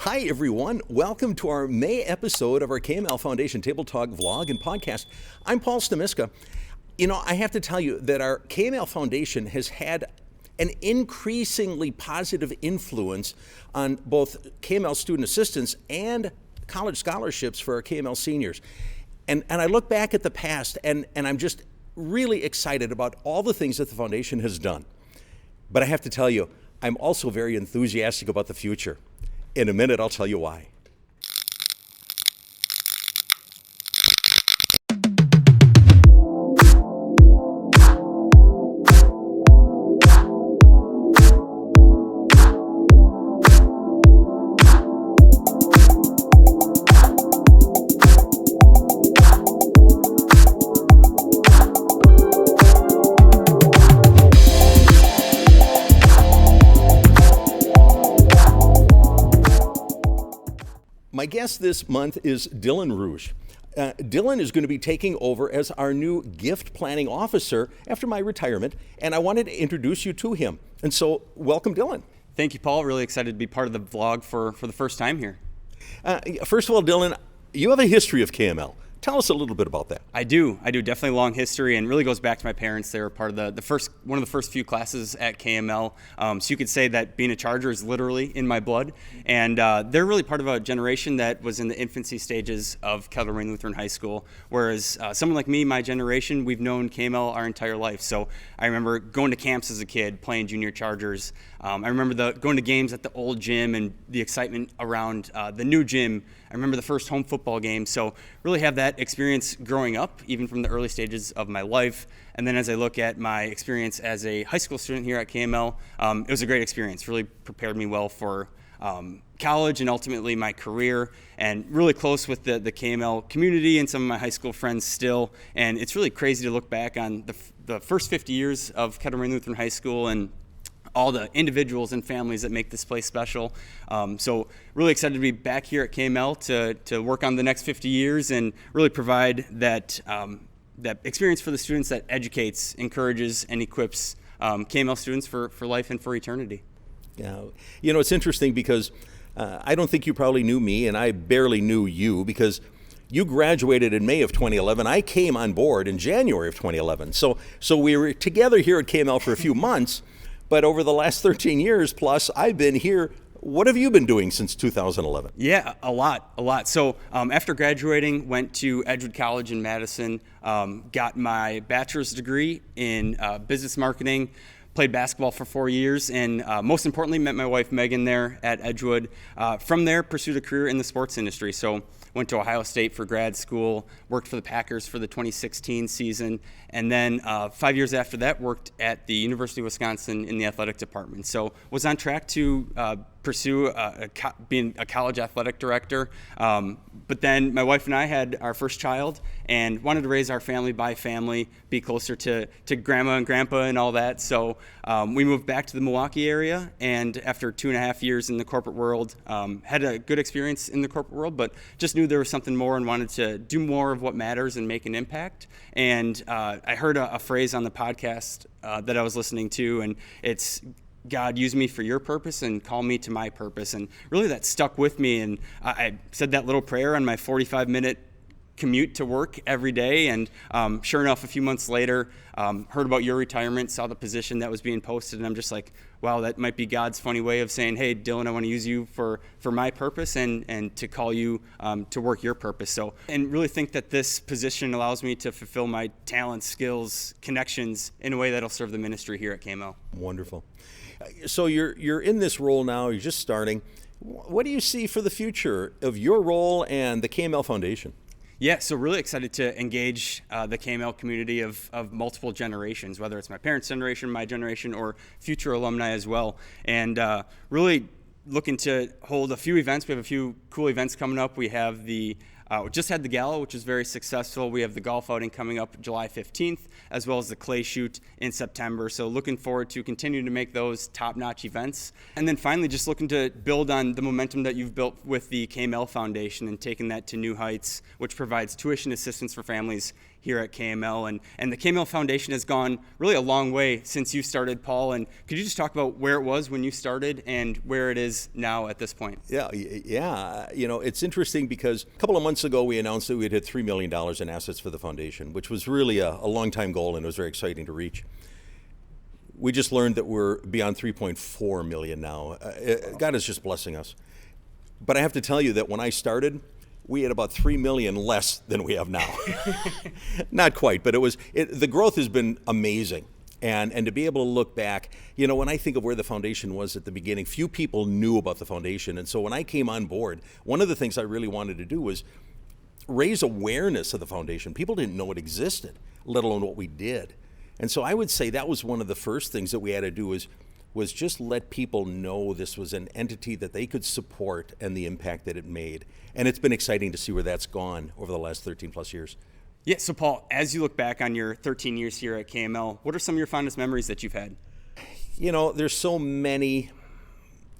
Hi, everyone. Welcome to our May episode of our KML Foundation Table Talk vlog and podcast. I'm Paul Stamiska. I have to tell you that our KML Foundation has had an increasingly positive influence on both KML student assistance and college scholarships for our KML seniors. And I look back at the past and I'm just really excited about all the things that the foundation has done. But I have to tell you, I'm also very enthusiastic about the future. In a minute, I'll tell you why. My guest this month is Dylan Rusch. Dylan is going to be taking over as our new gift planning officer after my retirement, and I wanted to introduce you to him. And so, welcome, Dylan. Thank you, Paul. Really excited to be part of the vlog for the first time here. First of all, Dylan, you have a history of KML. Tell us a little bit about that. I do. Definitely a long history, and really goes back to my parents. They were part of one of the first few classes at KML. So you could say that being a Charger is literally in my blood. And they're really part of a generation that was in the infancy stages of Kettle Moraine Lutheran High School. Whereas someone like me, my generation, we've known KML our entire life. So I remember going to camps as a kid, playing junior Chargers. I remember going to games at the old gym and the excitement around the new gym. I remember the first home football game. So really have that experience growing up, even from the early stages of my life. And then as I look at my experience as a high school student here at KML, it was a great experience. Really prepared me well for college and ultimately my career, and really close with the KML community and some of my high school friends still. And it's really crazy to look back on the first 50 years of Kettle Moraine Lutheran High School and all the individuals and families that make this place special. So really excited to be back here at KML to work on the next 50 years and really provide that experience for the students that educates, encourages, and equips KML students for life and for eternity. Yeah, it's interesting because I don't think you probably knew me, and I barely knew you because you graduated in May of 2011. I came on board in January of 2011. So we were together here at KML for a few months. But over the last 13 years plus, I've been here. What have you been doing since 2011? Yeah, a lot. So after graduating, went to Edgewood College in Madison, got my bachelor's degree in business marketing, played basketball for 4 years, and most importantly, met my wife Megan there at Edgewood. From there, pursued a career in the sports industry. So went to Ohio State for grad school, worked for the Packers for the 2016 season, and then 5 years after that, worked at the University of Wisconsin in the athletic department. So was on track to pursue being a college athletic director. But then my wife and I had our first child and wanted to raise our family by family, be closer to grandma and grandpa and all that. So we moved back to the Milwaukee area, and after 2.5 years in the corporate world, had a good experience in the corporate world, but just knew there was something more and wanted to do more of what matters and make an impact. And I heard a phrase on the podcast that I was listening to, and it's, God, use me for your purpose and call me to my purpose. And really that stuck with me. And I said that little prayer on my 45-minute commute to work every day. And sure enough, a few months later, heard about your retirement, saw the position that was being posted. And I'm just like, wow, that might be God's funny way of saying, hey, Dylan, I want to use you for my purpose and to call you to work your purpose. So, and really think that this position allows me to fulfill my talents, skills, connections in a way that'll serve the ministry here at KML. Wonderful. So you're in this role now, you're just starting. What do you see for the future of your role and the KML Foundation? Yeah, so really excited to engage the KML community of multiple generations, whether it's my parents' generation, my generation, or future alumni as well. And really looking to hold a few events. We have a few cool events coming up. We have we just had the gala, which was very successful. We have the golf outing coming up July 15th, as well as the clay shoot in September. So looking forward to continuing to make those top-notch events. And then finally, just looking to build on the momentum that you've built with the KML Foundation and taking that to new heights, which provides tuition assistance for families here at KML. And the KML Foundation has gone really a long way since you started, Paul. And could you just talk about where it was when you started and where it is now at this point? Yeah. It's interesting because a couple of months ago we announced that we had hit $3 million in assets for the foundation, which was really a long time goal, and it was very exciting to reach. We just learned that we're beyond 3.4 million now. God is just blessing us. But I have to tell you that when I started, we had about 3 million less than we have now. Not quite, but the growth has been amazing. And to be able to look back, when I think of where the foundation was at the beginning, few people knew about the foundation. And so when I came on board, one of the things I really wanted to do was raise awareness of the foundation. People didn't know it existed, let alone what we did. And so I would say that was one of the first things that we had to do was just let people know this was an entity that they could support and the impact that it made. And it's been exciting to see where that's gone over the last 13 plus years. Yeah, so Paul, as you look back on your 13 years here at KML, what are some of your fondest memories that you've had? There's so many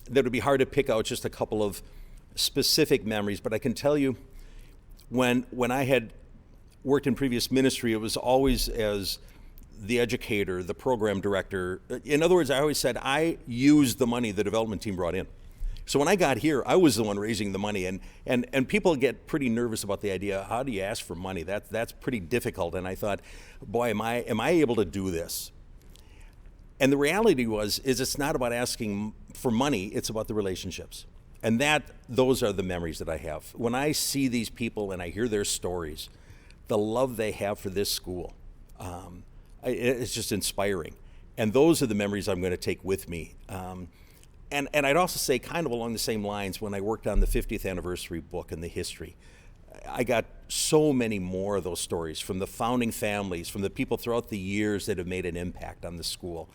that would be hard to pick out just a couple of specific memories, but I can tell you when I had worked in previous ministry, it was always as the educator, the program director. In other words, I always said I used the money the development team brought in. So when I got here, I was the one raising the money, and people get pretty nervous about the idea. How do you ask for money? That's pretty difficult. And I thought, boy, am I able to do this? And the reality is it's not about asking for money; it's about the relationships, and those are the memories that I have when I see these people and I hear their stories, the love they have for this school. It's just inspiring. And those are the memories I'm going to take with me. And I'd also say, kind of along the same lines, when I worked on the 50th anniversary book and the history, I got so many more of those stories from the founding families, from the people throughout the years that have made an impact on the school.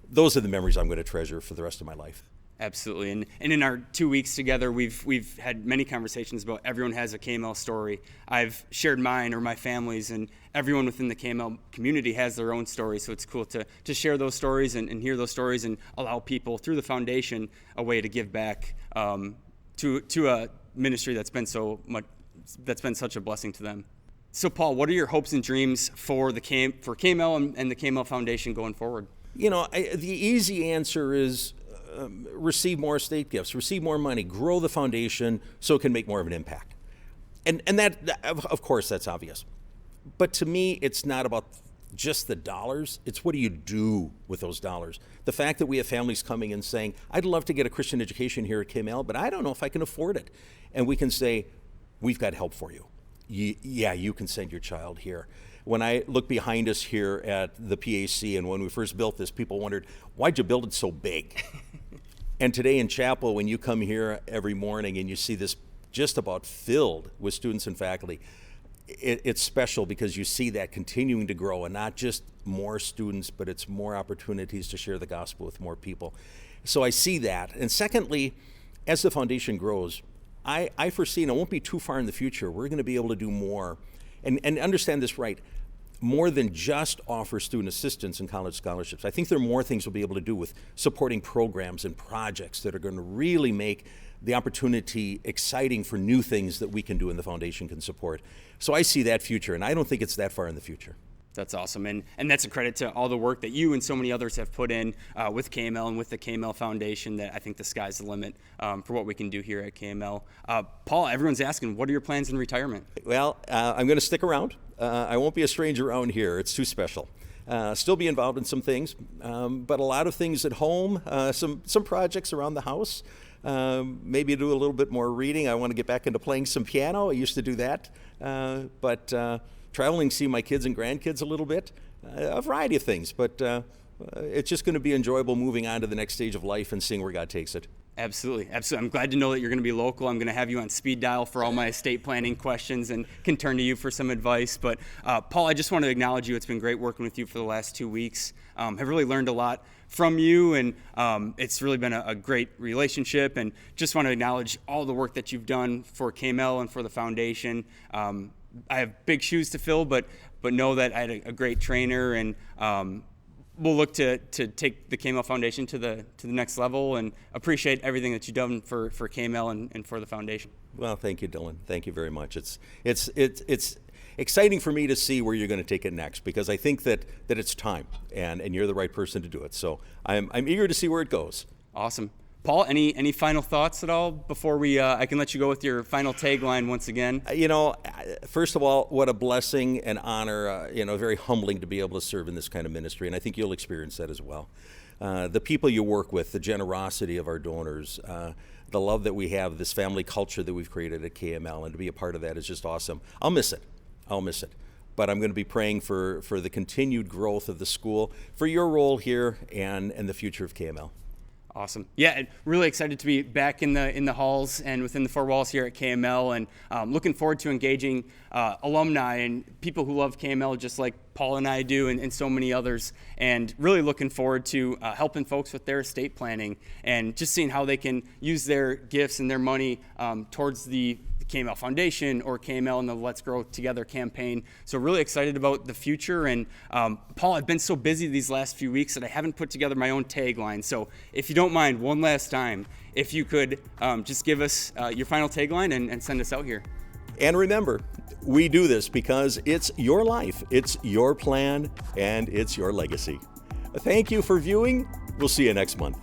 Those are the memories I'm going to treasure for the rest of my life. Absolutely. And in our 2 weeks together, we've had many conversations about everyone has a KML story. I've shared mine or my family's, and everyone within the KML community has their own story. So it's cool to share those stories and hear those stories and allow people through the foundation a way to give back to a ministry that's been such a blessing to them. So Paul, what are your hopes and dreams for KML and the KML Foundation going forward? The easy answer is receive more estate gifts, receive more money, grow the foundation so it can make more of an impact. And that, of course, that's obvious. But to me, it's not about just the dollars. It's what do you do with those dollars? The fact that we have families coming and saying, I'd love to get a Christian education here at KML, but I don't know if I can afford it. And we can say, we've got help for you. You can send your child here. When I look behind us here at the PAC, and when we first built this, people wondered, why'd you build it so big? And today in chapel, when you come here every morning and you see this just about filled with students and faculty, it's special because you see that continuing to grow, and not just more students, but it's more opportunities to share the gospel with more people. So I see that. And secondly, as the foundation grows, I foresee, and it won't be too far in the future, we're going to be able to do more. And understand this right, more than just offer student assistance and college scholarships. I think there are more things we'll be able to do with supporting programs and projects that are going to really make the opportunity exciting for new things that we can do and the foundation can support. So I see that future, and I don't think it's that far in the future. That's awesome. And that's a credit to all the work that you and so many others have put in with KML and with the KML Foundation, that I think the sky's the limit for what we can do here at KML. Paul, everyone's asking, what are your plans in retirement? Well, I'm going to stick around. I won't be a stranger around here. It's too special. Still be involved in some things, but a lot of things at home, some projects around the house. Maybe do a little bit more reading. I want to get back into playing some piano. I used to do that. But traveling, see my kids and grandkids a little bit, a variety of things. But it's just going to be enjoyable moving on to the next stage of life and seeing where God takes it. Absolutely. I'm glad to know that you're going to be local. I'm going to have you on speed dial for all my estate planning questions and can turn to you for some advice. But Paul, I just want to acknowledge you. It's been great working with you for the last 2 weeks. I've really learned a lot from you, and it's really been a great relationship. And just want to acknowledge all the work that you've done for KML and for the foundation. I have big shoes to fill, but know that I had a great trainer, and we'll look to take the KML Foundation to the next level, and appreciate everything that you've done for KML and for the foundation. Well, thank you, Dylan. Thank you very much. exciting for me to see where you're going to take it next, because I think that it's time, and you're the right person to do it. So I'm eager to see where it goes. Awesome. Paul, any final thoughts at all before I can let you go with your final tagline once again? First of all, what a blessing and honor, very humbling to be able to serve in this kind of ministry, and I think you'll experience that as well. The people you work with, the generosity of our donors, the love that we have, this family culture that we've created at KML, and to be a part of that is just awesome. I'll miss it. But I'm going to be praying for the continued growth of the school, for your role here, and the future of KML. Awesome. Yeah, and really excited to be back in the halls and within the four walls here at KML, and looking forward to engaging alumni and people who love KML just like Paul and I do, and so many others, and really looking forward to helping folks with their estate planning and just seeing how they can use their gifts and their money towards the KML Foundation or KML and the Let's Grow Together campaign. So really excited about the future. And Paul, I've been so busy these last few weeks that I haven't put together my own tagline. So if you don't mind, one last time, if you could just give us your final tagline and send us out here. And remember, we do this because it's your life, it's your plan, and it's your legacy. Thank you for viewing. We'll see you next month.